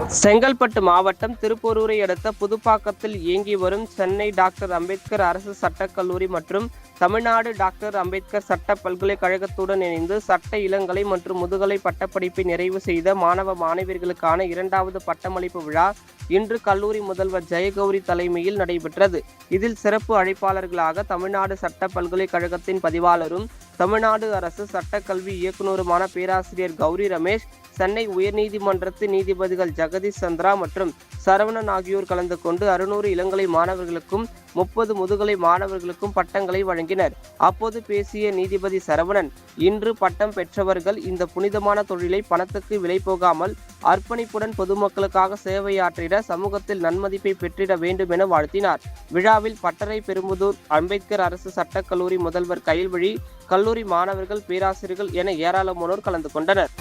செங்கல்பட்டு மாவட்டம் திருப்போரூரை அடுத்த புதுப்பாக்கத்தில் இயங்கி வரும் சென்னை டாக்டர் அம்பேத்கர் அரசு சட்டக் கல்லூரி மற்றும் தமிழ்நாடு டாக்டர் அம்பேத்கர் சட்ட பல்கலைக்கழகத்துடன் இணைந்து சட்ட இளங்கலை மற்றும் முதுகலை பட்டப்படிப்பை நிறைவு செய்த மாணவ மாணவியர்களுக்கான 2வது பட்டமளிப்பு விழா இன்று கல்லூரி முதல்வர் ஜெயகௌரி தலைமையில் நடைபெற்றது. இதில் சிறப்பு அழைப்பாளர்களாக தமிழ்நாடு சட்ட பல்கலைக்கழகத்தின் பதிவாளரும் தமிழ்நாடு அரசு சட்டக்கல்வி இயக்குநருமான பேராசிரியர் கௌரி ரமேஷ், சென்னை உயர்நீதிமன்றத்து நீதிபதிகள் ஜெகதீஷ் சந்திரா மற்றும் சரவணன் ஆகியோர் கலந்து கொண்டு 600 இளங்கலை மாணவர்களுக்கும் 30 முதுகலை மாணவர்களுக்கும் பட்டங்களை வழங்கினர். அப்போது பேசிய நீதிபதி சரவணன், இன்று பட்டம் பெற்றவர்கள் இந்த புனிதமான தொழிலை பணத்துக்கு விலை போகாமல் அர்ப்பணிப்புடன் பொதுமக்களுக்காக சேவையாற்றிட சமூகத்தில் நன்மதிப்பை பெற்றிட வேண்டும் என வாழ்த்தினார். விழாவில் பட்டறை பெரும்புதூர் அம்பேத்கர் அரசு சட்டக்கல்லூரி முதல்வர் கயல்விழி, கல்லூரி மாணவர்கள், பேராசிரியர்கள் என ஏராளமானோர் கலந்து கொண்டனர்.